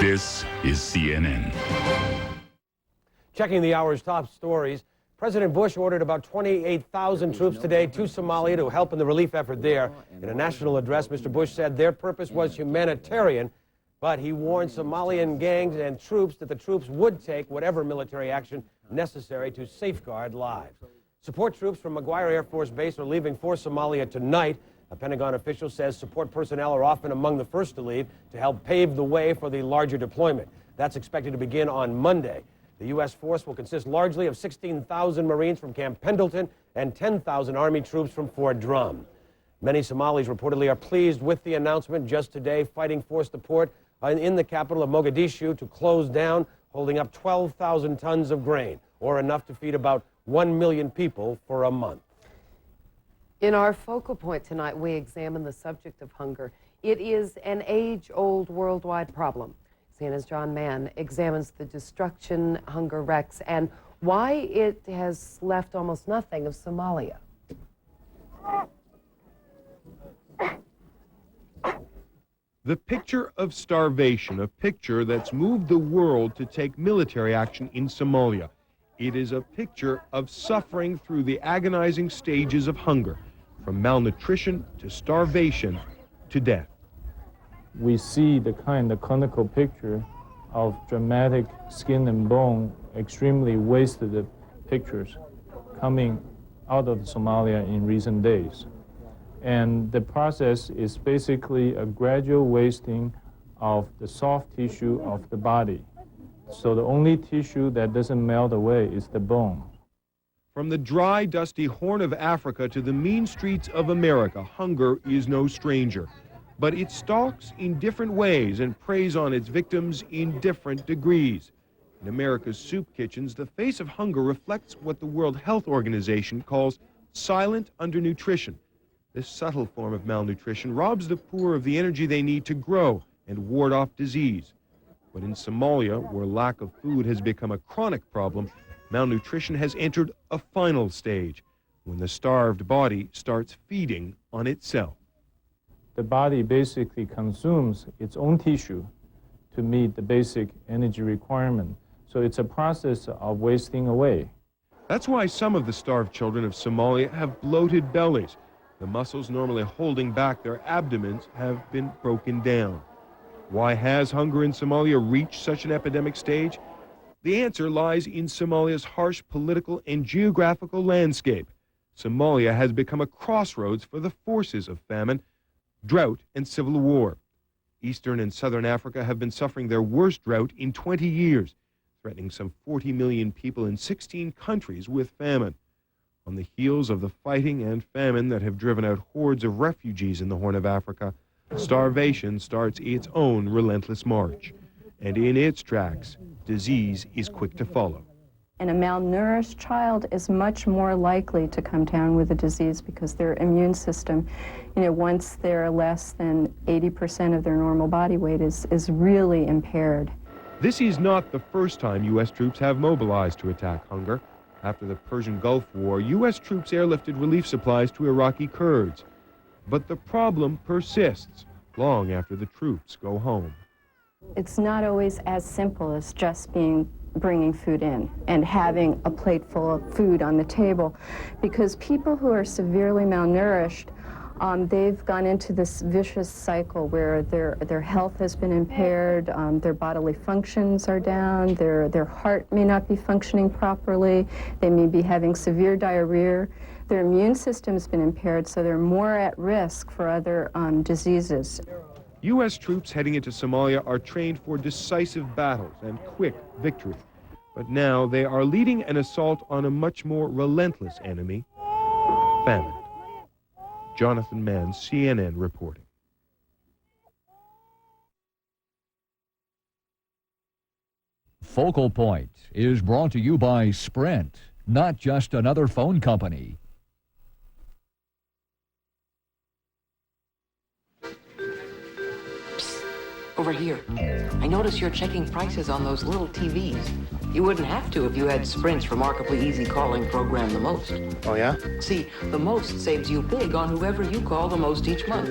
This is CNN. Checking the hour's top stories, President Bush ordered about 28,000 troops today to Somalia to help in the relief effort there. In a national address, Mr. Bush said their purpose was humanitarian, but he warned Somalian gangs and troops that the troops would take whatever military action necessary to safeguard lives. Support troops from McGuire Air Force Base are leaving for Somalia tonight. A Pentagon official says support personnel are often among the first to leave to help pave the way for the larger deployment. That's expected to begin on Monday. The U.S. force will consist largely of 16,000 Marines from Camp Pendleton and 10,000 Army troops from Fort Drum. Many Somalis reportedly are pleased with the announcement. Just today, fighting forced the port in the capital of Mogadishu to close down, holding up 12,000 tons of grain, or enough to feed about 1 million people for a month. In our focal point tonight, we examine the subject of hunger. It is an age-old worldwide problem. CNN's John Mann examines the destruction hunger wrecks and why it has left almost nothing of Somalia. The picture of starvation, a picture that's moved the world to take military action in Somalia. It is a picture of suffering through the agonizing stages of hunger, from malnutrition to starvation to death. We see the clinical picture of dramatic skin and bone, extremely wasted pictures coming out of Somalia in recent days. And the process is basically a gradual wasting of the soft tissue of the body. So the only tissue that doesn't melt away is the bone. From the dry, dusty Horn of Africa to the mean streets of America, hunger is no stranger. But it stalks in different ways and preys on its victims in different degrees. In America's soup kitchens, the face of hunger reflects what the World Health Organization calls silent undernutrition. This subtle form of malnutrition robs the poor of the energy they need to grow and ward off disease. But in Somalia, where lack of food has become a chronic problem, malnutrition has entered a final stage, when the starved body starts feeding on itself. The body basically consumes its own tissue to meet the basic energy requirement. So it's a process of wasting away. That's why some of the starved children of Somalia have bloated bellies. The muscles normally holding back their abdomens have been broken down. Why has hunger in Somalia reached such an epidemic stage? The answer lies in Somalia's harsh political and geographical landscape. Somalia has become a crossroads for the forces of famine, drought, and civil war. Eastern and Southern Africa have been suffering their worst drought in 20 years, threatening some 40 million people in 16 countries with famine. On the heels of the fighting and famine that have driven out hordes of refugees in the Horn of Africa, starvation starts its own relentless march. And in its tracks, disease is quick to follow. And a malnourished child is much more likely to come down with a disease because their immune system, once they're less than 80% of their normal body weight is really impaired. This is not the first time U.S. troops have mobilized to attack hunger. After the Persian Gulf War, U.S. troops airlifted relief supplies to Iraqi Kurds. But the problem persists long after the troops go home. It's not always as simple as just bringing food in and having a plate full of food on the table, because people who are severely malnourished, they've gone into this vicious cycle where their health has been impaired, their bodily functions are down, their heart may not be functioning properly, they may be having severe diarrhea, their immune system's been impaired, so they're more at risk for other diseases. U.S. troops heading into Somalia are trained for decisive battles and quick victory. But now they are leading an assault on a much more relentless enemy, famine. Jonathan Mann, CNN reporting. Focal Point is brought to you by Sprint, not just another phone company. Over here. I notice you're checking prices on those little TVs. You wouldn't have to if you had Sprint's remarkably easy calling program, The Most. Oh, yeah? See, The Most saves you big on whoever you call the most each month.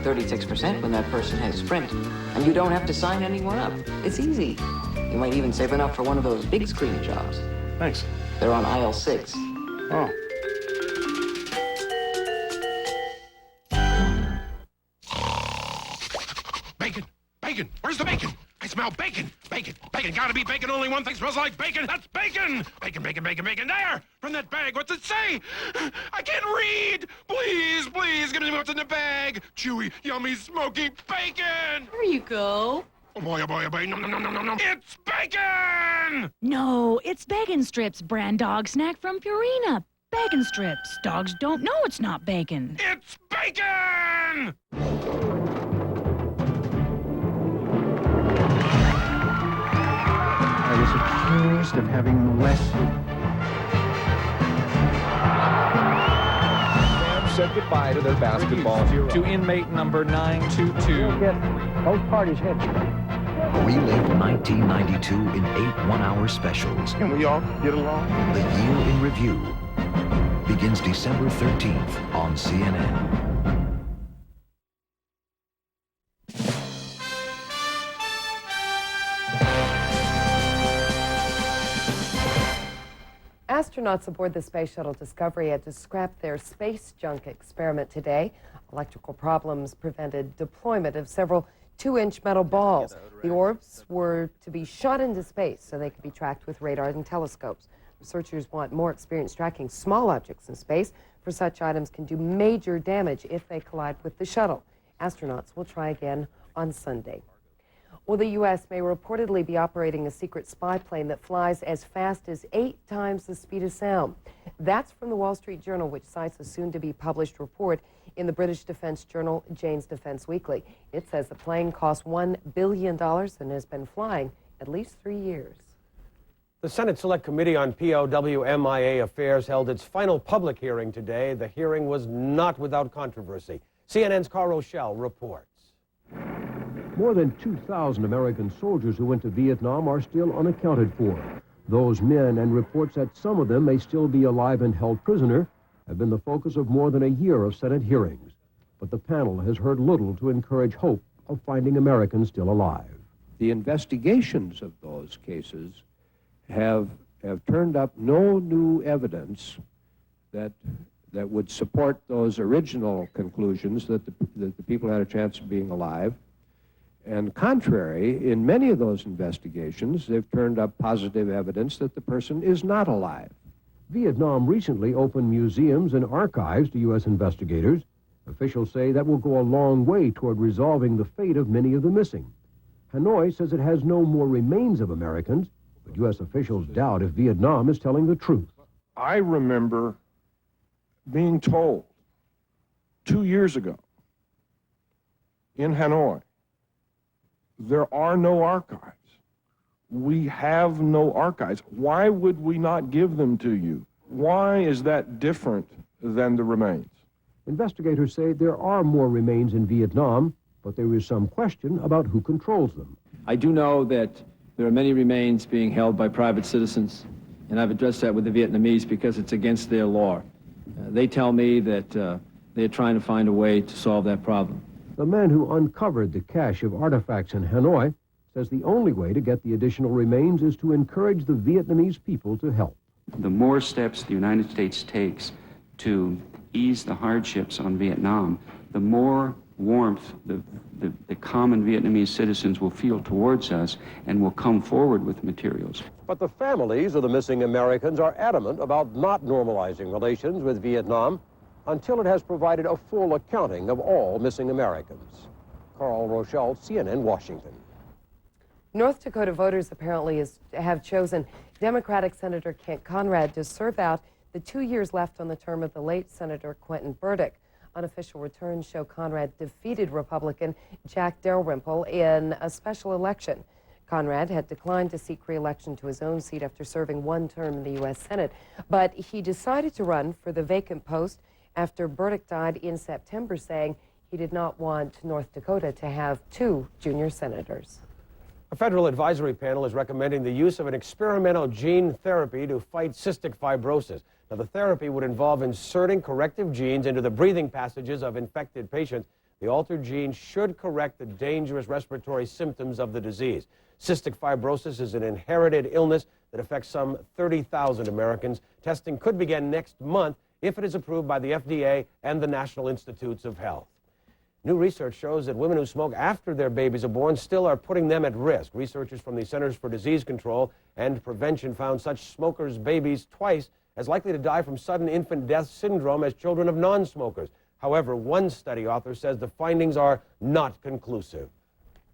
36% when that person has Sprint. And you don't have to sign anyone up. It's easy. You might even save enough for one of those big screen jobs. Thanks. They're on aisle 6. Oh. Bacon! Bacon! Where's the bacon? I smell bacon! Bacon! Bacon! Gotta be bacon! Only one thing smells like bacon! That's bacon! Bacon, bacon, bacon, bacon! There! From that bag! What's it say? I can't read! Please, please, give me what's in the bag! Chewy, yummy, smoky bacon! There you go. Oh boy, oh boy, oh boy! No, no, no, no, no, no! It's bacon! No, it's Bacon Strips, brand dog snack from Purina. Bacon Strips. Dogs don't know it's not bacon. It's bacon! I was accused of having molested. Fans said goodbye to their basketball to inmate number 922. Both parties heads. Relive 1992 in 8 one-hour specials. Can we all get along? The Year in Review begins December 13th on CNN. Astronauts aboard the Space Shuttle Discovery had to scrap their space junk experiment today. Electrical problems prevented deployment of several 2-inch metal balls. The orbs were to be shot into space so they could be tracked with radars and telescopes. Researchers want more experience tracking small objects in space, for such items can do major damage if they collide with the shuttle. Astronauts will try again on Sunday. Well, the U.S. may reportedly be operating a secret spy plane that flies as fast as 8 times the speed of sound. That's from the Wall Street Journal, which cites a soon-to-be-published report in the British defense journal Jane's Defense Weekly. It says the plane cost $1 billion and has been flying at least 3 years. The Senate Select Committee on POW/MIA Affairs held its final public hearing today. The hearing was not without controversy. CNN's Carl Rochelle reports. More than 2,000 American soldiers who went to Vietnam are still unaccounted for. Those men and reports that some of them may still be alive and held prisoner have been the focus of more than a year of Senate hearings. But the panel has heard little to encourage hope of finding Americans still alive. The investigations of those cases have turned up no new evidence that would support those original conclusions that the people had a chance of being alive. And contrary, in many of those investigations, they've turned up positive evidence that the person is not alive. Vietnam recently opened museums and archives to U.S. investigators. Officials say that will go a long way toward resolving the fate of many of the missing. Hanoi says it has no more remains of Americans, but U.S. officials doubt if Vietnam is telling the truth. I remember being told 2 years ago in Hanoi, there are no archives. We have no archives. Why would we not give them to you? Why is that different than the remains? Investigators say there are more remains in Vietnam, but there is some question about who controls them. I do know that there are many remains being held by private citizens, and I've addressed that with the Vietnamese because it's against their law. They tell me that they're trying to find a way to solve that problem. The man who uncovered the cache of artifacts in Hanoi says the only way to get the additional remains is to encourage the Vietnamese people to help. The more steps the United States takes to ease the hardships on Vietnam, the more warmth the common Vietnamese citizens will feel towards us and will come forward with materials. But the families of the missing Americans are adamant about not normalizing relations with Vietnam until it has provided a full accounting of all missing Americans. Carl Rochelle, CNN, Washington. North Dakota voters apparently have chosen Democratic Senator Kent Conrad to serve out the 2 years left on the term of the late Senator Quentin Burdick. Unofficial returns show Conrad defeated Republican Jack Dalrymple in a special election. Conrad had declined to seek re-election to his own seat after serving 1 term in the U.S. Senate, but he decided to run for the vacant post after Burdick died in September, saying he did not want North Dakota to have 2 junior senators. A federal advisory panel is recommending the use of an experimental gene therapy to fight cystic fibrosis. Now, the therapy would involve inserting corrective genes into the breathing passages of infected patients. The altered gene should correct the dangerous respiratory symptoms of the disease. Cystic fibrosis is an inherited illness that affects some 30,000 Americans. Testing could begin next month if it is approved by the FDA and the National Institutes of Health. New research shows that women who smoke after their babies are born still are putting them at risk. Researchers from the Centers for Disease Control and Prevention found such smokers' babies twice as likely to die from sudden infant death syndrome as children of non-smokers. However, one study author says the findings are not conclusive.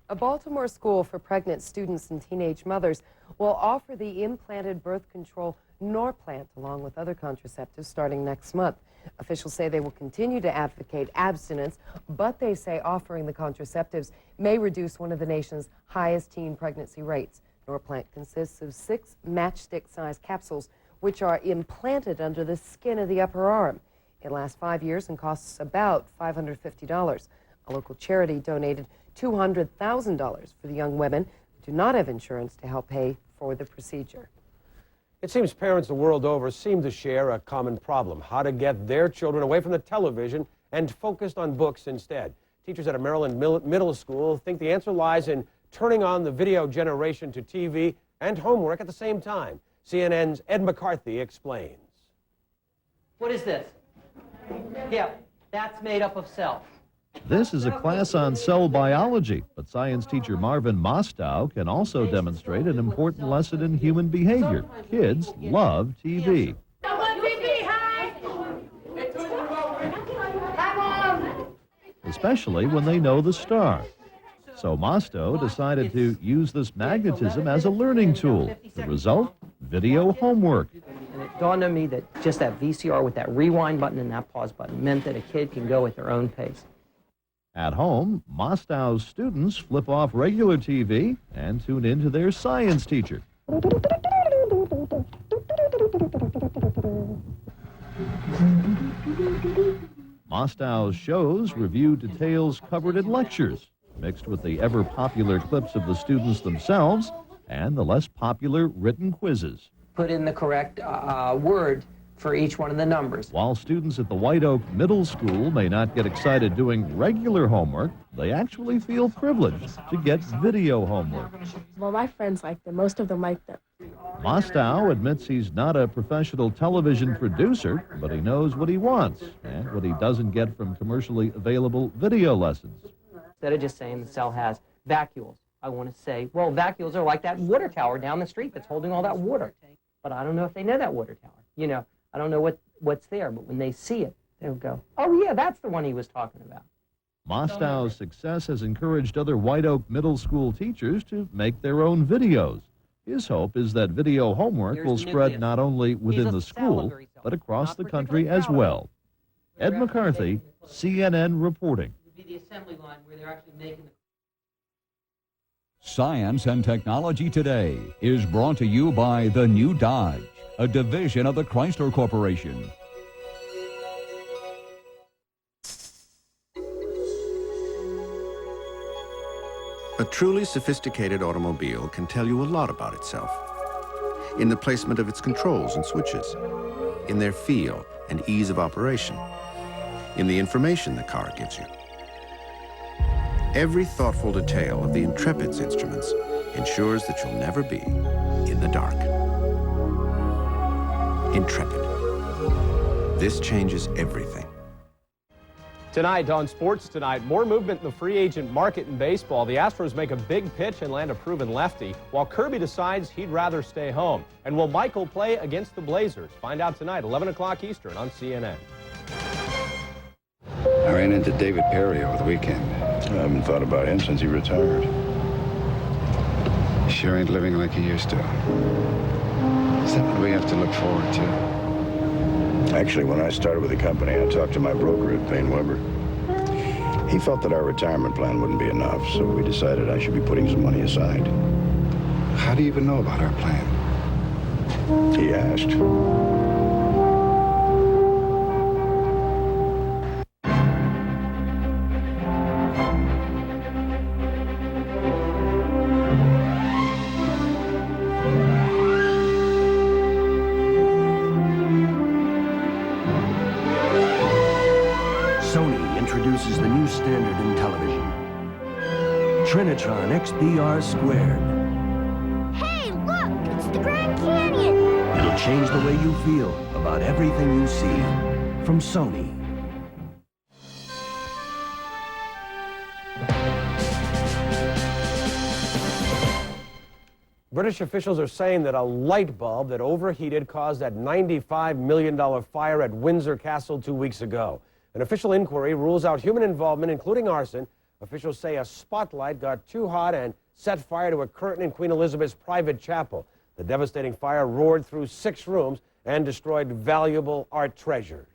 A Baltimore school for pregnant students and teenage mothers will offer the implanted birth control Norplant along with other contraceptives starting next month. Officials say they will continue to advocate abstinence, but they say offering the contraceptives may reduce one of the nation's highest teen pregnancy rates. Norplant consists of 6 matchstick-sized capsules which are implanted under the skin of the upper arm. It lasts 5 years and costs about $550. A local charity donated $200,000 for the young women who do not have insurance to help pay for the procedure. It seems parents the world over seem to share a common problem: how to get their children away from the television and focused on books instead. Teachers at a Maryland middle school think the answer lies in turning on the video generation to TV and homework at the same time. CNN's Ed McCarthy explains. What is this? Yeah, that's made up of cells. This is a class on cell biology, but science teacher Marvin Mostow can also demonstrate an important lesson in human behavior. Kids love TV. Especially when they know the star. So Mostow decided to use this magnetism as a learning tool. The result? Video homework. And it dawned on me that just that VCR with that rewind button and that pause button meant that a kid can go at their own pace. At home, Mostow's students flip off regular TV and tune in to their science teacher. Mostow's shows review details covered in lectures, mixed with the ever-popular clips of the students themselves and the less popular written quizzes. Put in the correct word for each one of the numbers. While students at the White Oak Middle School may not get excited doing regular homework, they actually feel privileged to get video homework. Well, my friends like them. Most of them like them. Mostow admits he's not a professional television producer, but he knows what he wants and what he doesn't get from commercially available video lessons. Instead of just saying the cell has vacuoles, I want to say, well, vacuoles are like that water tower down the street that's holding all that water. But I don't know if they know that water tower. You know, I don't know what's there, but when they see it, they'll go, oh, yeah, that's the one he was talking about. Mostow's success has encouraged other White Oak Middle School teachers to make their own videos. His hope is that video homework will spread not only within the school, but across the country as well. Ed McCarthy, CNN reporting. The assembly line where they're actually making the... Science and Technology Today is brought to you by the new Dodge, a division of the Chrysler Corporation. A truly sophisticated automobile can tell you a lot about itself. In the placement of its controls and switches, in their feel and ease of operation, in the information the car gives you. Every thoughtful detail of the Intrepid's instruments ensures that you'll never be in the dark. Intrepid. This changes everything. Tonight on Sports Tonight, more movement in the free agent market in baseball. The Astros make a big pitch and land a proven lefty, while Kirby decides he'd rather stay home. And will Michael play against the Blazers? Find out tonight, 11 o'clock Eastern on CNN. I ran into David Perry over the weekend. I haven't thought about him since he retired. He sure ain't living like he used to. Is that what we have to look forward to? Actually, when I started with the company, I talked to my broker at Payne Weber. He felt that our retirement plan wouldn't be enough, so we decided I should be putting some money aside. How do you even know about our plan? He asked. Trinitron XBR Squared. Hey, look! It's the Grand Canyon! It'll change the way you feel about everything you see. From Sony. British officials are saying that a light bulb that overheated caused that $95 million fire at Windsor Castle 2 weeks ago. An official inquiry rules out human involvement, including arson. Officials say a spotlight got too hot and set fire to a curtain in Queen Elizabeth's private chapel. The devastating fire roared through 6 rooms and destroyed valuable art treasures.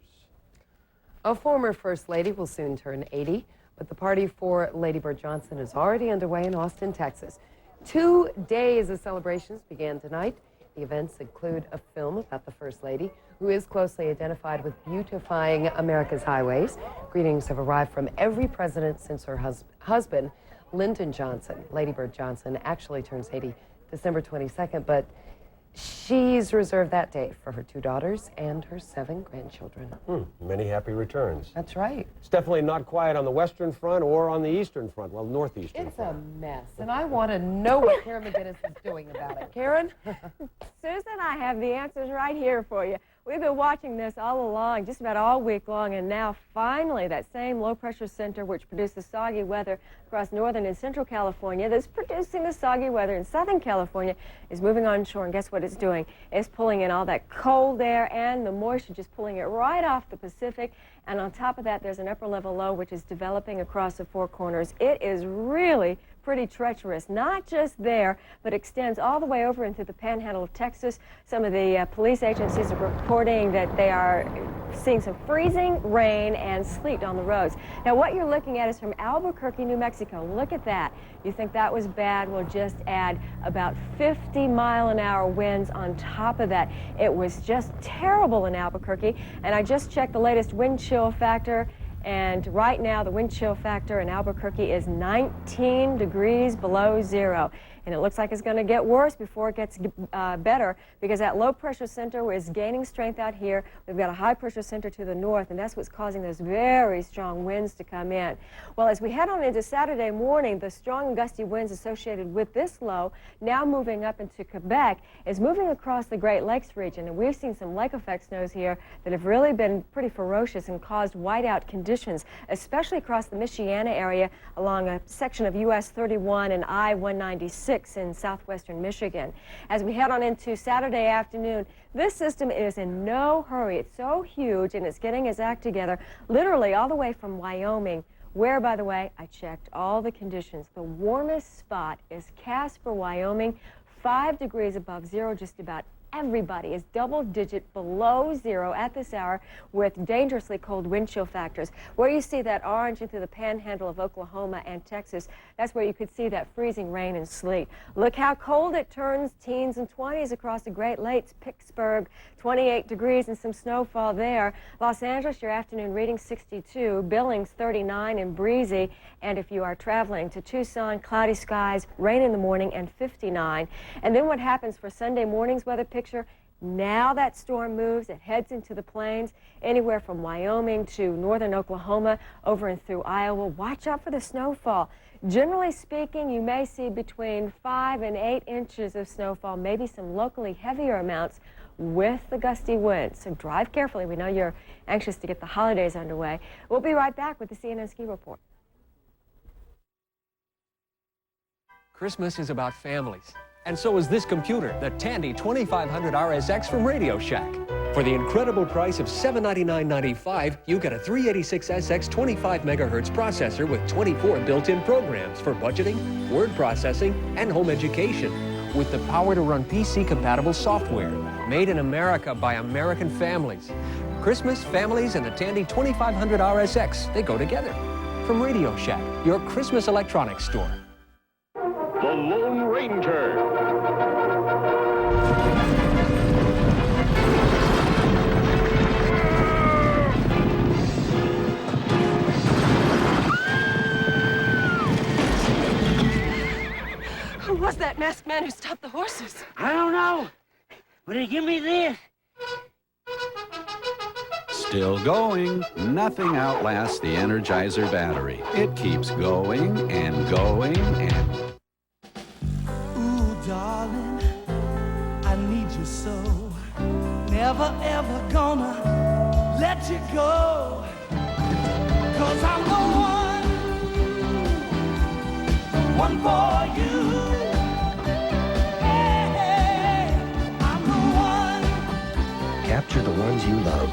A former First Lady will soon turn 80, but the party for Lady Bird Johnson is already underway in Austin, Texas. 2 days of celebrations began tonight. The events include a film about the First Lady, who is closely identified with beautifying America's highways. Greetings have arrived from every president since her husband, Lyndon Johnson. Lady Bird Johnson actually turns 80 December 22nd, but she's reserved that date for her 2 daughters and her 7 grandchildren. Many happy returns. That's right. It's definitely not quiet on the Western Front or on the Eastern Front, well, Northeastern It's Front. a mess, and I want to know what Karen McGinnis is doing about it. Karen? Susan, I have the answers right here for you. We've been watching this all along, just about all week long, and now finally that same low-pressure center which produces soggy weather across northern and central California that's producing the soggy weather in southern California is moving onshore, and guess what it's doing? It's pulling in all that cold air and the moisture, just pulling it right off the Pacific, and on top of that there's an upper-level low which is developing across the Four Corners. It is really pretty treacherous, not just there, but extends all the way over into the panhandle of Texas. Some of the police agencies are reporting that they are seeing some freezing rain and sleet on the roads. Now, what you're looking at is from Albuquerque, New Mexico. Look at that. You think that was bad? We'll just add about 50-mile-an-hour winds on top of that. It was just terrible in Albuquerque, and I just checked the latest wind chill factor. And right now, the wind chill factor in Albuquerque is 19 degrees below zero. And it looks like it's going to get worse before it gets better, because that low-pressure center is gaining strength out here. We've got a high-pressure center to the north, and that's what's causing those very strong winds to come in. Well, as we head on into Saturday morning, the strong gusty winds associated with this low, now moving up into Quebec, is moving across the Great Lakes region. And we've seen some lake effect snows here that have really been pretty ferocious and caused whiteout conditions, especially across the Michiana area along a section of US 31 and I-196 in southwestern Michigan. As we head on into Saturday afternoon, this system is in no hurry. It's so huge, and it's getting its act together literally all the way from Wyoming, where, by the way, I checked all the conditions. The warmest spot is Casper, Wyoming, 5 degrees above zero. Just about everybody is double-digit below zero at this hour with dangerously cold wind chill factors. Where you see that orange into the panhandle of Oklahoma and Texas, that's where you could see that freezing rain and sleet. Look how cold it turns, teens and 20s across the Great Lakes. Pittsburgh, 28 degrees and some snowfall there. Los Angeles, your afternoon reading 62. Billings, 39 and breezy. And if you are traveling to Tucson, cloudy skies, rain in the morning and 59. And then what happens for Sunday morning's weather picture? Now that storm moves, it heads into the plains, anywhere from Wyoming to northern Oklahoma, over and through Iowa. Watch out for the snowfall. Generally speaking, you may see between 5 and 8 inches of snowfall, maybe some locally heavier amounts with the gusty winds. So drive carefully. We know you're anxious to get the holidays underway. We'll be right back with the CNN Ski Report. Christmas is about families. And so is this computer, the Tandy 2500 RSX from Radio Shack. For the incredible price of $799.95, you get a 386SX 25 megahertz processor with 24 built-in programs for budgeting, word processing, and home education, with the power to run PC-compatible software, made in America by American families. Christmas, families, and the Tandy 2500 RSX, they go together. From Radio Shack, your Christmas electronics store. The Lone Ranger. Who was that masked man who stopped the horses? I don't know, but he give me this. Still going. Nothing outlasts the Energizer battery. It keeps going and going and... Ooh, darling, I need you so. Never ever gonna let you go. 'Cause I'm the one for you. Hey, I'm the one. Capture the ones you love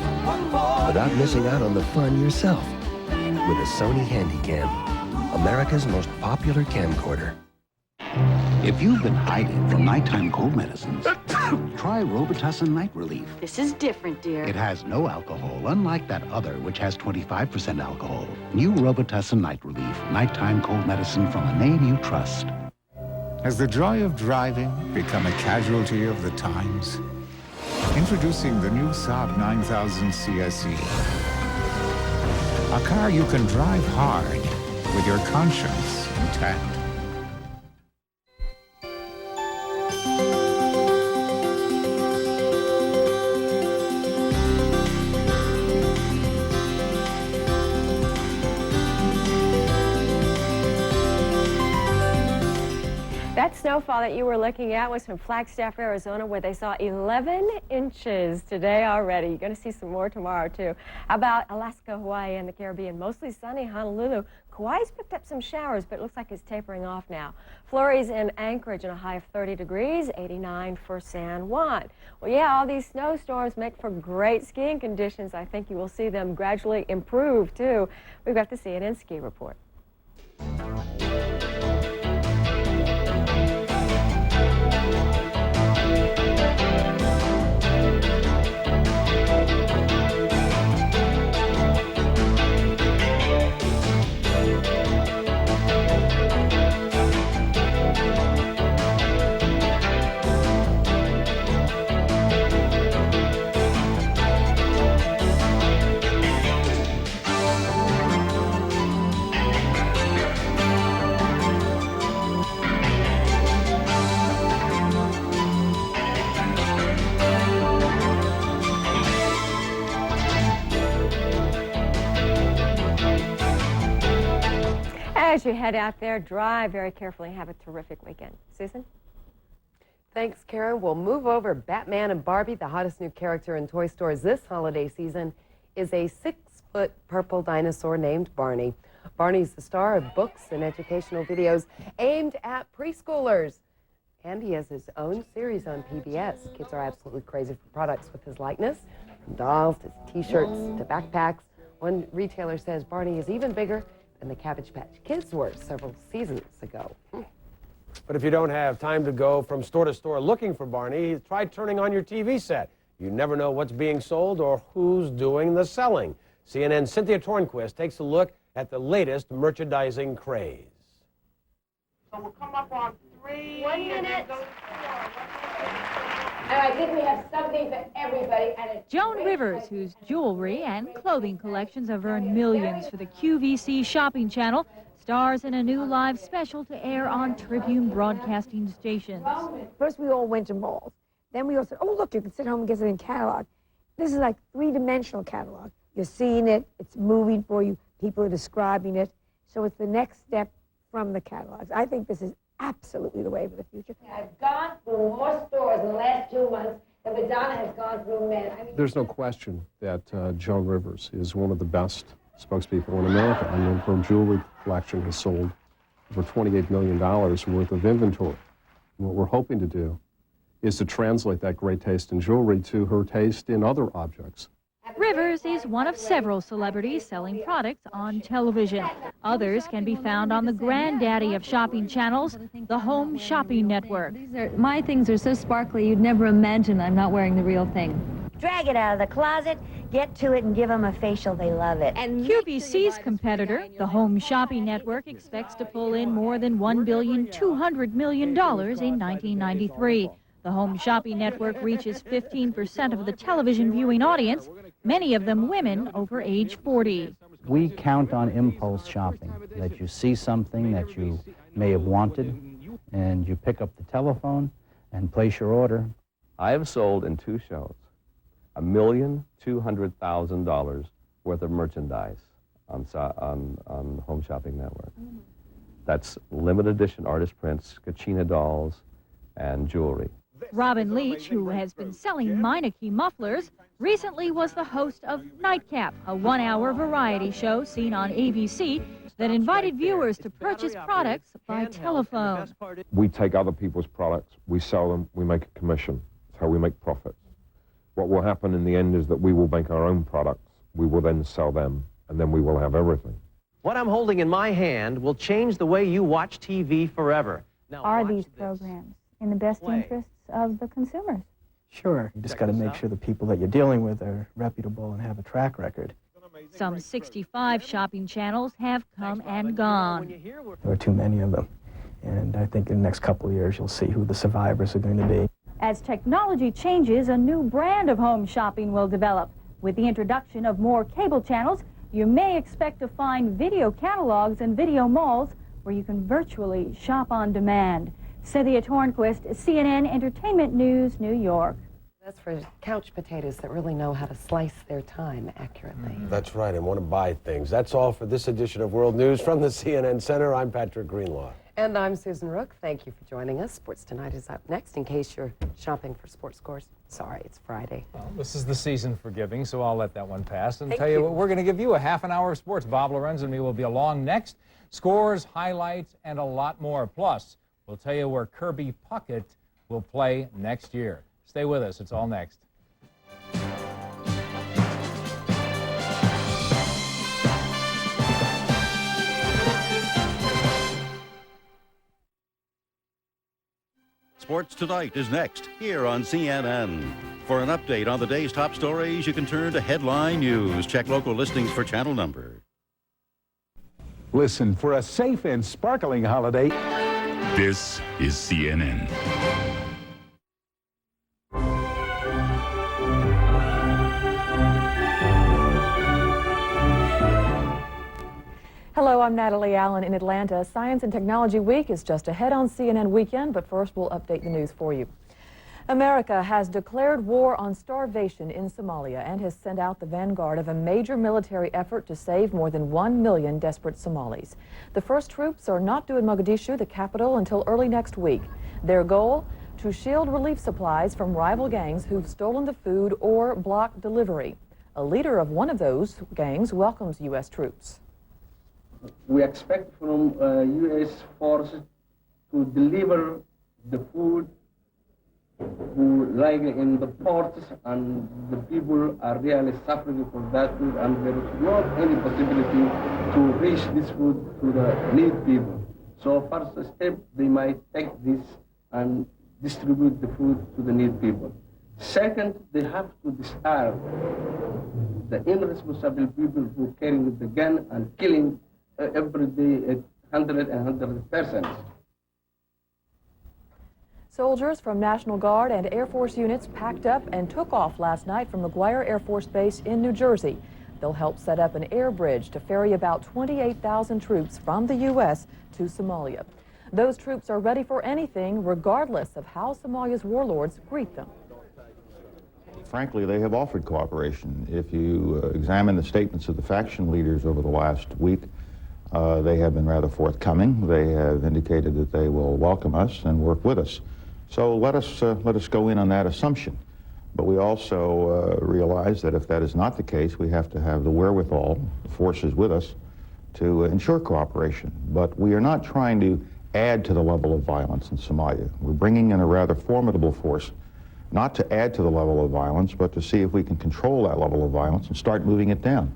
without missing out on the fun yourself with a Sony Handycam, America's most popular camcorder. If you've been hiding from nighttime cold medicines, try Robitussin Night Relief. This is different, dear. It has no alcohol, unlike that other, which has 25% alcohol. New Robitussin Night Relief, nighttime cold medicine from a name you trust. Has the joy of driving become a casualty of the times? Introducing the new Saab 9000 CSE. A car you can drive hard with your conscience intact. That snowfall that you were looking at was from Flagstaff, Arizona, where they saw 11 inches today already. You're going to see some more tomorrow, too. How about Alaska, Hawaii, and the Caribbean? Mostly sunny. Honolulu. Kauai's picked up some showers, but it looks like it's tapering off now. Flurries in Anchorage and a high of 30 degrees, 89 for San Juan. Well, yeah, all these snowstorms make for great skiing conditions. I think you will see them gradually improve, too. We've got the CNN Ski Report. As you head out there, drive very carefully and have a terrific weekend. Susan? Thanks, Karen. We'll move over. Batman and Barbie, the hottest new character in toy stores this holiday season, is a 6-foot purple dinosaur named Barney. Barney's the star of books and educational videos aimed at preschoolers. And he has his own series on PBS. Kids are absolutely crazy for products with his likeness, from dolls to T-shirts to backpacks. One retailer says Barney is even bigger than the Cabbage Patch Kids were several seasons ago. But if you don't have time to go from store to store looking for Barney, try turning on your TV set. You never know what's being sold or who's doing the selling. CNN's Cynthia Tornquist takes a look at the latest merchandising craze. So we'll come up on 3. 1 minute. And I think we have something for everybody. Joan Rivers, whose jewelry and clothing collections have earned millions for the QVC shopping channel, stars in a new live special to air on Tribune Broadcasting stations. First, we all went to malls. Then we all said, oh, look, you can sit home and get it in catalog. This is like three-dimensional catalog. You're seeing it, it's moving for you, people are describing it. So it's the next step from the catalogs. I think this is absolutely the way for the future. I've gone through more stores in the last 2 months than Madonna has gone through men. I mean, There's no question that Joan Rivers is one of the best spokespeople in America. I mean, her jewelry collection has sold over $28 million worth of inventory. And what we're hoping to do is to translate that great taste in jewelry to her taste in other objects. Rivers is one of several celebrities selling products on television. Others can be found on the granddaddy of shopping channels, the Home Shopping Network. My things are so sparkly, you'd never imagine I'm not wearing the real thing. Drag it out of the closet, get to it, and give them a facial. They love it. And QVC's competitor, the Home Shopping Network, expects to pull in more than $1,200 million in 1993. The Home Shopping Network reaches 15% of the television viewing audience, many of them women over age 40. We count on impulse shopping, that you see something that you may have wanted, and you pick up the telephone and place your order. I have sold in 2 shows $1,200,000 worth of merchandise on Home Shopping Network. That's limited edition artist prints, Kachina dolls, and jewelry. Robin Leach, who has been selling Meineke mufflers, recently was the host of Nightcap, a one-hour variety show seen on ABC that invited viewers to purchase products by telephone. We take other people's products, we sell them, we make a commission. That's how we make profits. What will happen in the end is that we will make our own products, we will then sell them, and then we will have everything. What I'm holding in my hand will change the way you watch TV forever. Now, are these programs in the best interests of the consumers? Sure. You just got to make sure the people that you're dealing with are reputable and have a track record. Some 65 shopping channels have come and gone. There are too many of them. And I think in the next couple of years, you'll see who the survivors are going to be. As technology changes, a new brand of home shopping will develop. With the introduction of more cable channels, you may expect to find video catalogs and video malls where you can virtually shop on demand. Cynthia Tornquist, CNN Entertainment News, New York. That's for couch potatoes that really know how to slice their time accurately. That's right, and want to buy things. That's all for this edition of World News from the CNN Center. I'm Patrick Greenlaw. And I'm Susan Rook. Thank you for joining us. Sports Tonight is up next in case you're shopping for sports scores. Sorry, it's Friday. Well, this is the season for giving, so I'll let that one pass and tell you what, we're going to give you a half an hour of sports. Bob Lorenz and me will be along next. Scores, highlights, and a lot more. Plus, we'll tell you where Kirby Puckett will play next year. Stay with us. It's all next. Sports Tonight is next here on CNN. For an update on the day's top stories, you can turn to Headline News. Check local listings for channel number. Listen, for a safe and sparkling holiday, this is CNN. Hello, I'm Natalie Allen in Atlanta. Science and Technology Week is just ahead on CNN Weekend, but first we'll update the news for you. America has declared war on starvation in Somalia and has sent out the vanguard of a major military effort to save more than 1 million desperate Somalis. The first troops are not due in Mogadishu, the capital, until early next week. Their goal? To shield relief supplies from rival gangs who've stolen the food or blocked delivery. A leader of one of those gangs welcomes U.S. troops. We expect from U.S. forces to deliver the food who lie in the ports, and the people are really suffering for that food, and there is not any possibility to reach this food to the needy people. So first step, they might take this and distribute the food to the needy people. Second, they have to disarm the irresponsible people who carry the gun and killing every day 100 persons. Soldiers from National Guard and Air Force units packed up and took off last night from McGuire Air Force Base in New Jersey. They'll help set up an air bridge to ferry about 28,000 troops from the U.S. to Somalia. Those troops are ready for anything, regardless of how Somalia's warlords greet them. Frankly, they have offered cooperation. If you examine the statements of the faction leaders over the last week, they have been rather forthcoming. They have indicated that they will welcome us and work with us. So let us go in on that assumption. But we also realize that if that is not the case, we have to have the wherewithal, the forces with us, to ensure cooperation. But we are not trying to add to the level of violence in Somalia. We're bringing in a rather formidable force, not to add to the level of violence, but to see if we can control that level of violence and start moving it down.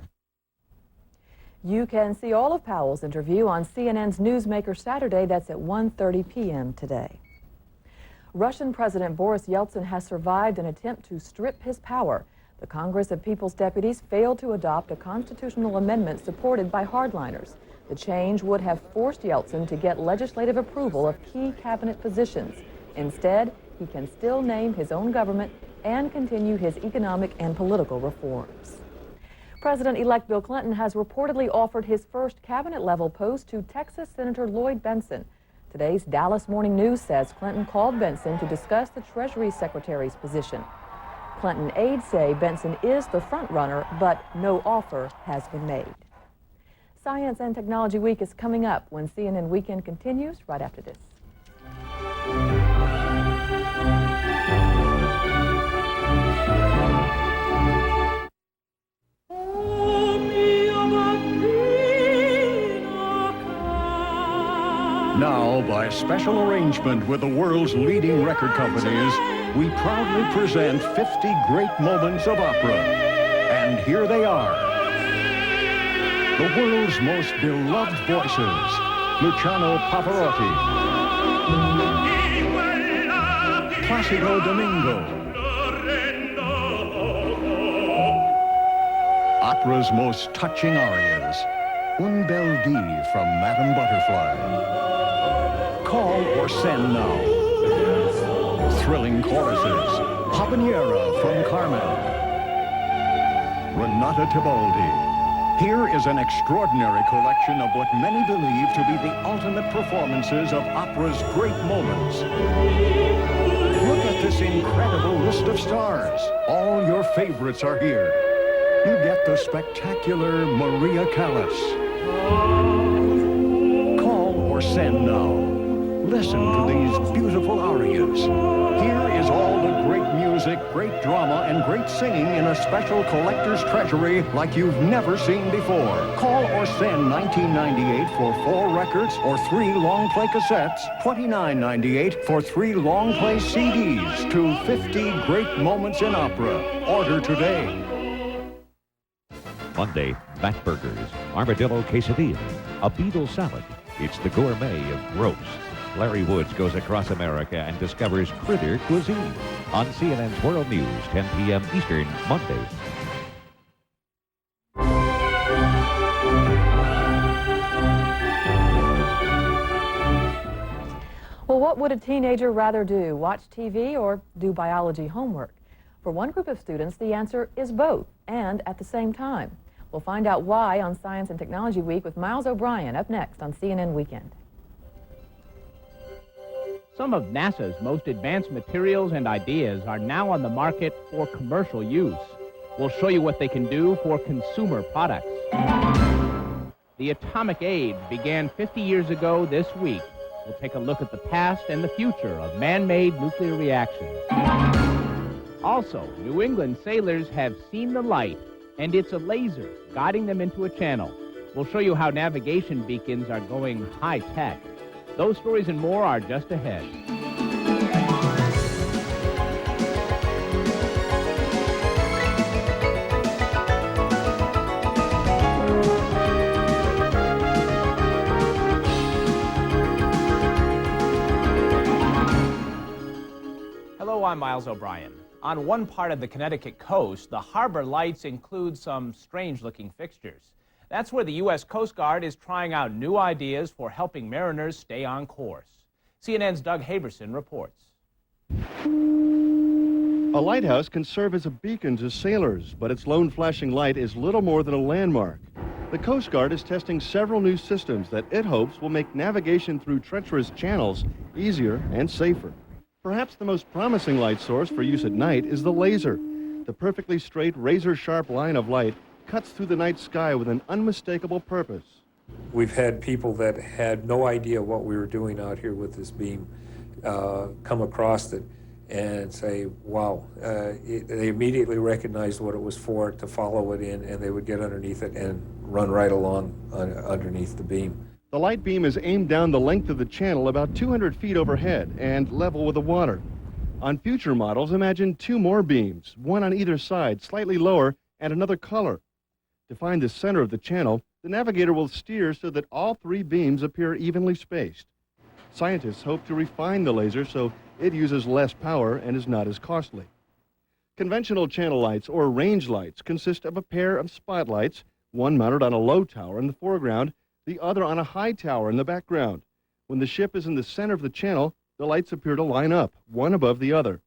You can see all of Powell's interview on CNN's Newsmaker Saturday. That's at 1:30 p.m. today. Russian President Boris Yeltsin has survived an attempt to strip his power. The Congress of People's Deputies failed to adopt a constitutional amendment supported by hardliners. The change would have forced Yeltsin to get legislative approval of key cabinet positions. Instead, he can still name his own government and continue his economic and political reforms. President-elect Bill Clinton has reportedly offered his first cabinet-level post to Texas Senator Lloyd Bentsen. Today's Dallas Morning News says Clinton called Bentsen to discuss the Treasury Secretary's position. Clinton aides say Benson is the front runner, but no offer has been made. Science and Technology Week is coming up when CNN Weekend continues right after this. Now, by special arrangement with the world's leading record companies, we proudly present 50 great moments of opera. And here they are. The world's most beloved voices, Luciano Pavarotti, Placido Domingo, opera's most touching arias, Un Bel Dì from Madame Butterfly. Call or Send Now. Thrilling choruses, Habanera from Carmen. Renata Tebaldi. Here is an extraordinary collection of what many believe to be the ultimate performances of opera's great moments. Look at this incredible list of stars. All your favorites are here. You get the spectacular Maria Callas. Call or Send Now. Listen to these beautiful arias. Here is all the great music, great drama, and great singing in a special collector's treasury like you've never seen before. Call or send 1998 for 4 records or 3 long play cassettes, $29.98 for 3 long play CDs to 50 great moments in opera. Order today. Monday, Bat Burgers, Armadillo Quesadilla, a beetle salad. It's the gourmet of gross. Larry Woods goes across America and discovers critter cuisine on CNN's World News, 10 p.m. Eastern, Monday. Well, what would a teenager rather do, watch TV or do biology homework? For one group of students, the answer is both, and at the same time. We'll find out why on Science and Technology Week with Miles O'Brien up next on CNN Weekend. Some of NASA's most advanced materials and ideas are now on the market for commercial use. We'll show you what they can do for consumer products. The atomic age began 50 years ago this week. We'll take a look at the past and the future of man-made nuclear reactions. Also, New England sailors have seen the light, and it's a laser guiding them into a channel. We'll show you how navigation beacons are going high-tech. Those stories and more are just ahead. Hello, I'm Miles O'Brien. On one part of the Connecticut coast, the harbor lights include some strange-looking fixtures. That's where the U.S. Coast Guard is trying out new ideas for helping mariners stay on course. CNN's Doug Haberson reports. A lighthouse can serve as a beacon to sailors, but its lone flashing light is little more than a landmark. The Coast Guard is testing several new systems that it hopes will make navigation through treacherous channels easier and safer. Perhaps the most promising light source for use at night is the laser. The perfectly straight, razor-sharp line of light cuts through the night sky with an unmistakable purpose. We've had people that had no idea what we were doing out here with this beam come across it and say, wow. They immediately recognized what it was for, to follow it in, and they would get underneath it and run right along underneath the beam. The light beam is aimed down the length of the channel about 200 feet overhead and level with the water. On future models, imagine 2 more beams, one on either side, slightly lower, and another color. To find the center of the channel, the navigator will steer so that all 3 beams appear evenly spaced. Scientists hope to refine the laser so it uses less power and is not as costly. Conventional channel lights, or range lights, consist of a pair of spotlights, one mounted on a low tower in the foreground, the other on a high tower in the background. When the ship is in the center of the channel, the lights appear to line up, one above the other.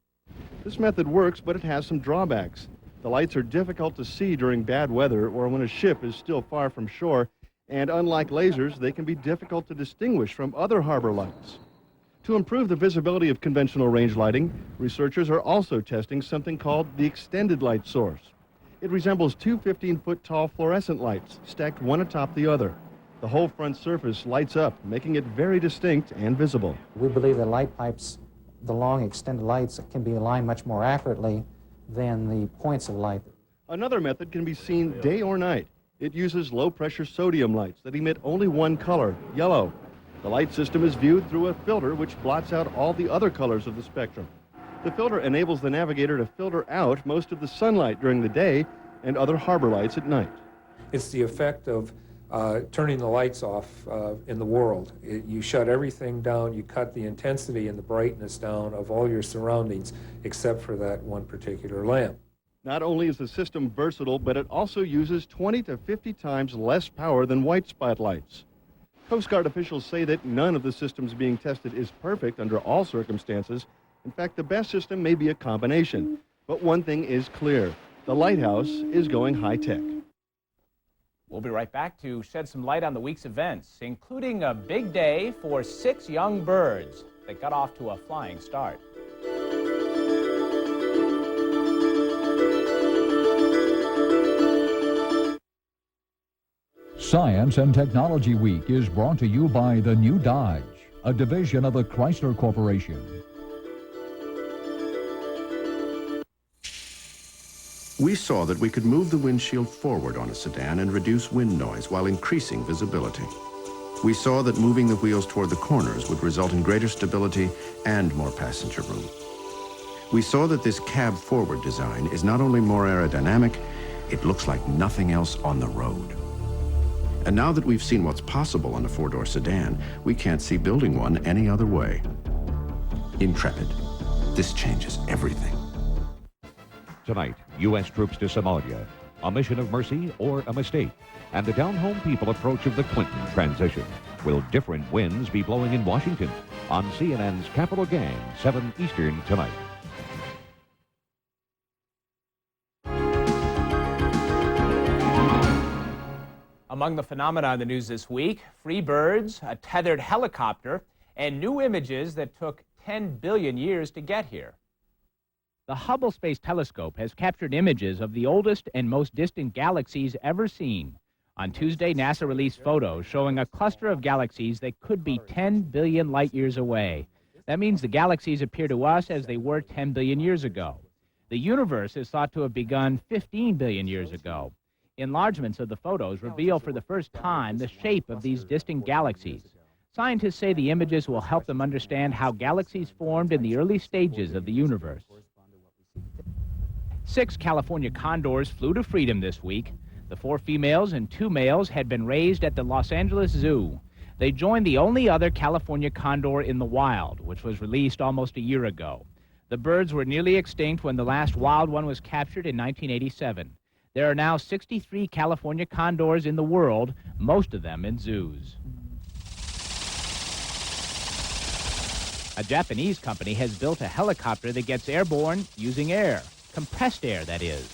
This method works, but it has some drawbacks. The lights are difficult to see during bad weather or when a ship is still far from shore, and unlike lasers, they can be difficult to distinguish from other harbor lights. To improve the visibility of conventional range lighting, researchers are also testing something called the extended light source. It resembles two 15-foot tall fluorescent lights stacked one atop the other. The whole front surface lights up, making it very distinct and visible. We believe that light pipes, the long extended lights, can be aligned much more accurately than the points of light. Another method can be seen day or night. It uses low-pressure sodium lights that emit only one color, yellow. The light system is viewed through a filter which blots out all the other colors of the spectrum. The filter enables the navigator to filter out most of the sunlight during the day and other harbor lights at night. It's the effect of turning the lights off in the world. You shut everything down, you cut the intensity and the brightness down of all your surroundings except for that one particular lamp. Not only is the system versatile, but it also uses 20 to 50 times less power than white spot lights. Coast Guard officials say that none of the systems being tested is perfect under all circumstances. In fact, the best system may be a combination. But one thing is clear, the lighthouse is going high-tech. We'll be right back to shed some light on the week's events, including a big day for 6 young birds that got off to a flying start. Science and Technology Week is brought to you by the New Dodge, a division of the Chrysler Corporation. We saw that we could move the windshield forward on a sedan and reduce wind noise while increasing visibility. We saw that moving the wheels toward the corners would result in greater stability and more passenger room. We saw that this cab forward design is not only more aerodynamic, it looks like nothing else on the road. And now that we've seen what's possible on a four-door sedan, we can't see building one any other way. Intrepid. This changes everything. Tonight, U.S. troops to Somalia, a mission of mercy or a mistake, and the down-home people approach of the Clinton transition. Will different winds be blowing in Washington? On CNN's Capital Gang, 7 Eastern tonight. Among the phenomena in the news this week, free birds, a tethered helicopter, and new images that took 10 billion years to get here. The Hubble Space Telescope has captured images of the oldest and most distant galaxies ever seen. On Tuesday, NASA released photos showing a cluster of galaxies that could be 10 billion light years away. That means the galaxies appear to us as they were 10 billion years ago. The universe is thought to have begun 15 billion years ago. Enlargements of the photos reveal for the first time the shape of these distant galaxies. Scientists say the images will help them understand how galaxies formed in the early stages of the universe. 6 California condors flew to freedom this week. The 4 females and 2 males had been raised at the Los Angeles Zoo. They joined the only other California condor in the wild, which was released almost a year ago. The birds were nearly extinct when the last wild one was captured in 1987. There are now 63 California condors in the world, most of them in zoos. A Japanese company has built a helicopter that gets airborne using air, compressed air, that is.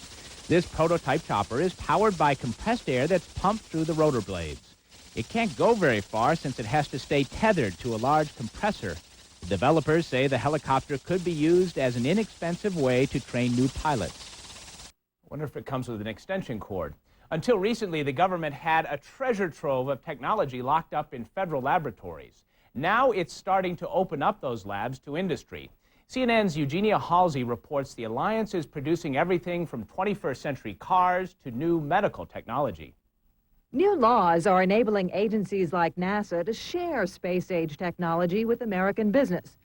This prototype chopper is powered by compressed air that's pumped through the rotor blades. It can't go very far since it has to stay tethered to a large compressor. The developers say the helicopter could be used as an inexpensive way to train new pilots. I wonder if it comes with an extension cord. Until recently, the government had a treasure trove of technology locked up in federal laboratories. Now it's starting to open up those labs to industry. CNN's Eugenia Halsey reports the alliance is producing everything from 21st century cars to new medical technology. New laws are enabling agencies like NASA to share space-age technology with American business.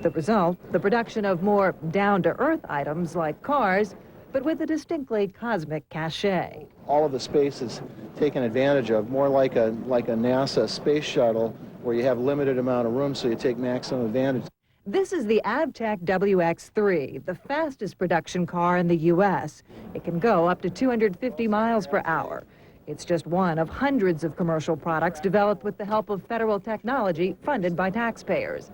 The result, the production of more down-to-earth items like cars, but with a distinctly cosmic cachet. All of the space is taken advantage of, more like a NASA space shuttle where you have limited amount of room, so you take maximum advantage. This is the Avtec WX3, the fastest production car in the U.S. It can go up to 250 miles per hour. It's just one of hundreds of commercial products developed with the help of federal technology funded by taxpayers.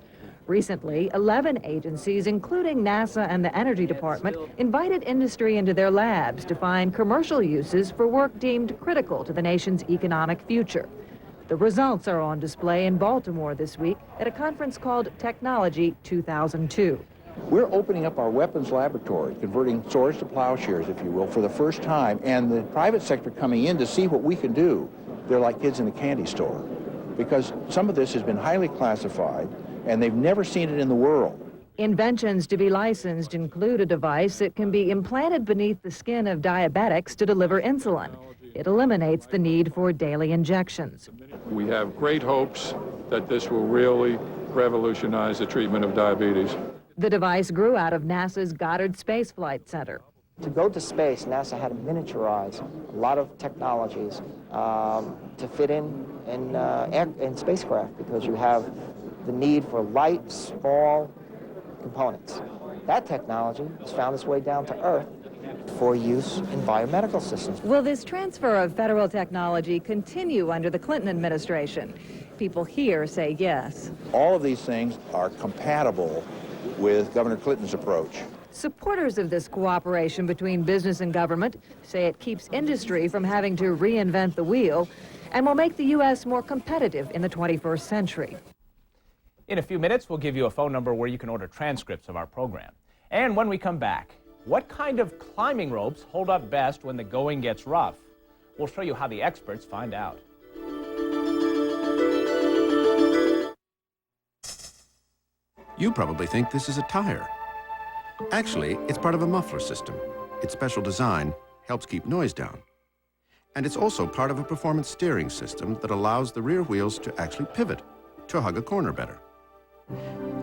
Recently, 11 agencies, including NASA and the Energy Department, invited industry into their labs to find commercial uses for work deemed critical to the nation's economic future. The results are on display in Baltimore this week at a conference called Technology 2002. We're opening up our weapons laboratory, converting swords to plowshares, if you will, for the first time, and the private sector coming in to see what we can do. They're like kids in a candy store, because some of this has been highly classified, and they've never seen it in the world. Inventions to be licensed include a device that can be implanted beneath the skin of diabetics to deliver insulin. It eliminates the need for daily injections. We have great hopes that this will really revolutionize the treatment of diabetes. The device grew out of NASA's Goddard Space Flight Center. To go to space, NASA had to miniaturize a lot of technologies to fit in spacecraft, because you have the need for light, small components. That technology has found its way down to Earth for use in biomedical systems. Will this transfer of federal technology continue under the Clinton administration? People here say yes. All of these things are compatible with Governor Clinton's approach. Supporters of this cooperation between business and government say it keeps industry from having to reinvent the wheel and will make the U.S. more competitive in the 21st century. In a few minutes, we'll give you a phone number where you can order transcripts of our program. And when we come back, what kind of climbing ropes hold up best when the going gets rough? We'll show you how the experts find out. You probably think this is a tire. Actually, it's part of a muffler system. Its special design helps keep noise down. And it's also part of a performance steering system that allows the rear wheels to actually pivot, to hug a corner better.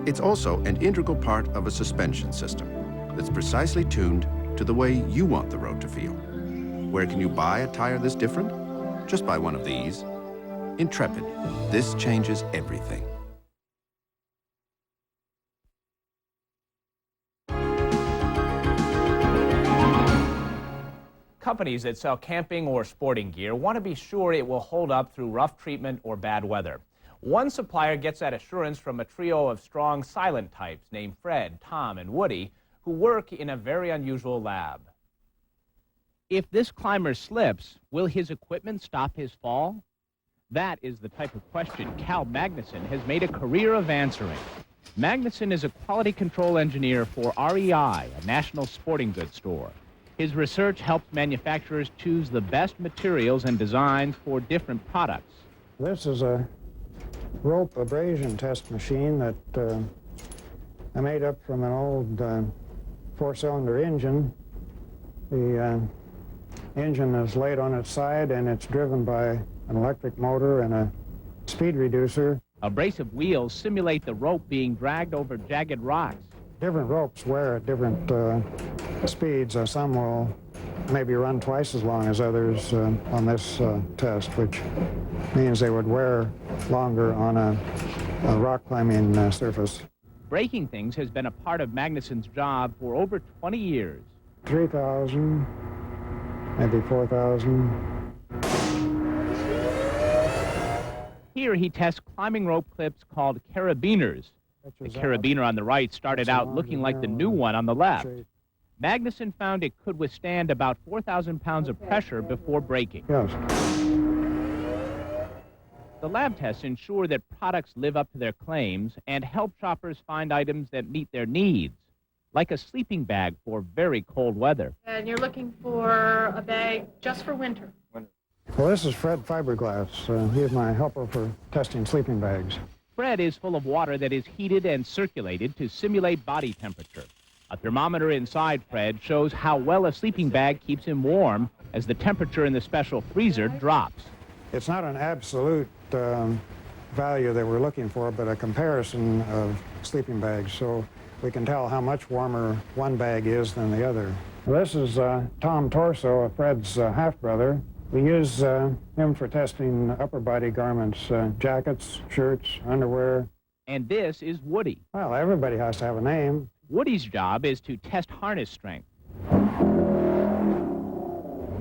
It's also an integral part of a suspension system that's precisely tuned to the way you want the road to feel. Where can you buy a tire this different? Just buy one of these. Intrepid. This changes everything. Companies that sell camping or sporting gear want to be sure it will hold up through rough treatment or bad weather. One supplier gets that assurance from a trio of strong silent types named Fred, Tom, and Woody, who work in a very unusual lab. If this climber slips, will his equipment stop his fall? That is the type of question Cal Magnuson has made a career of answering. Magnuson is a quality control engineer for REI, a national sporting goods store. His research helps manufacturers choose the best materials and designs for different products. This is a rope abrasion test machine that I made up from an old four-cylinder engine. The engine is laid on its side and it's driven by an electric motor and a speed reducer. Abrasive wheels simulate the rope being dragged over jagged rocks. Different ropes wear at different speeds. Some will maybe run twice as long as others on this test, which means they would wear longer on a rock climbing surface. Breaking things has been a part of Magnuson's job for over 20 years. 3,000, maybe 4,000. Here he tests climbing rope clips called carabiners. The carabiner on the right started out looking like the new one on the left. Magnuson found it could withstand about 4,000 pounds of pressure before breaking. Yes. The lab tests ensure that products live up to their claims and help shoppers find items that meet their needs, like a sleeping bag for very cold weather. And you're looking for a bag just for winter? Well, this is Fred Fiberglass. He's my helper for testing sleeping bags. Fred is full of water that is heated and circulated to simulate body temperature. A thermometer inside Fred shows how well a sleeping bag keeps him warm as the temperature in the special freezer drops. It's not an absolute value that we're looking for, but a comparison of sleeping bags, so we can tell how much warmer one bag is than the other. This is Tom Torso, Fred's half-brother. We use him for testing upper body garments, jackets, shirts, underwear. And this is Woody. Well, everybody has to have a name. Woody's job is to test harness strength.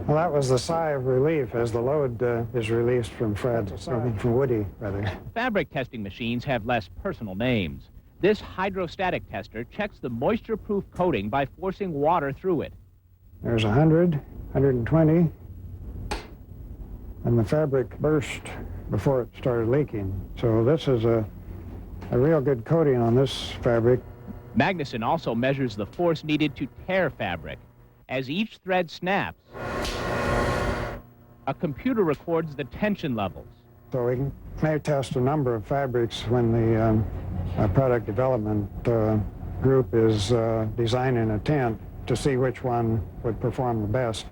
Well, that was the sigh of relief as the load is released from Fred, from Woody, rather. Fabric testing machines have less personal names. This hydrostatic tester checks the moisture-proof coating by forcing water through it. There's 100, 120. And the fabric burst before it started leaking. So this is a real good coating on this fabric. Magnuson also measures the force needed to tear fabric. As each thread snaps, a computer records the tension levels. So we may test a number of fabrics when the product development group is designing a tent to see which one would perform the best.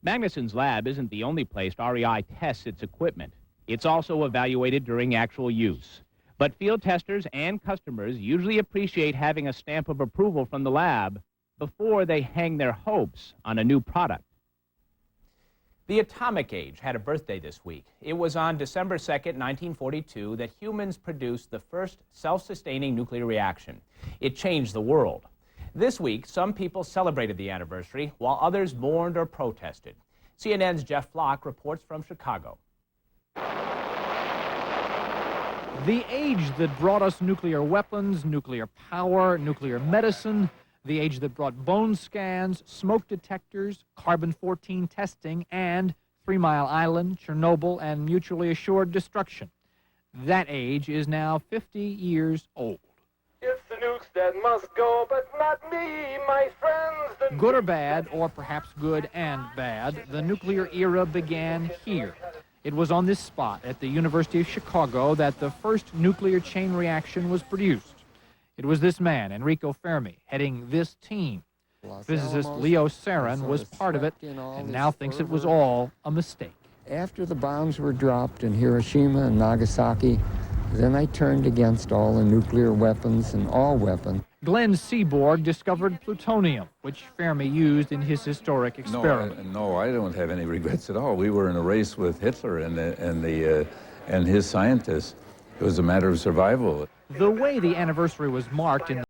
Magnuson's lab isn't the only place REI tests its equipment. It's also evaluated during actual use. But field testers and customers usually appreciate having a stamp of approval from the lab before they hang their hopes on a new product. The atomic age had a birthday this week. It was on December 2nd, 1942, that humans produced the first self-sustaining nuclear reaction. It changed the world. This week, some people celebrated the anniversary, while others mourned or protested. CNN's Jeff Flock reports from Chicago. The age that brought us nuclear weapons, nuclear power, nuclear medicine, the age that brought bone scans, smoke detectors, carbon-14 testing, and 3 Mile Island, Chernobyl, and mutually assured destruction. That age is now 50 years old. It's the nukes that must go, but not me, my friends. Good or bad, or perhaps good and bad, the nuclear era began here. It was on this spot at the University of Chicago that the first nuclear chain reaction was produced. It was this man, Enrico Fermi, heading this team. Physicist Leo Sarin was part of it and now thinks it was all a mistake. After the bombs were dropped in Hiroshima and Nagasaki, then I turned against all the nuclear weapons and all weapons. Glenn Seaborg discovered plutonium, which Fermi used in his historic experiment. No, I don't have any regrets at all. We were in a race with Hitler and his scientists. It was a matter of survival. The way the anniversary was marked in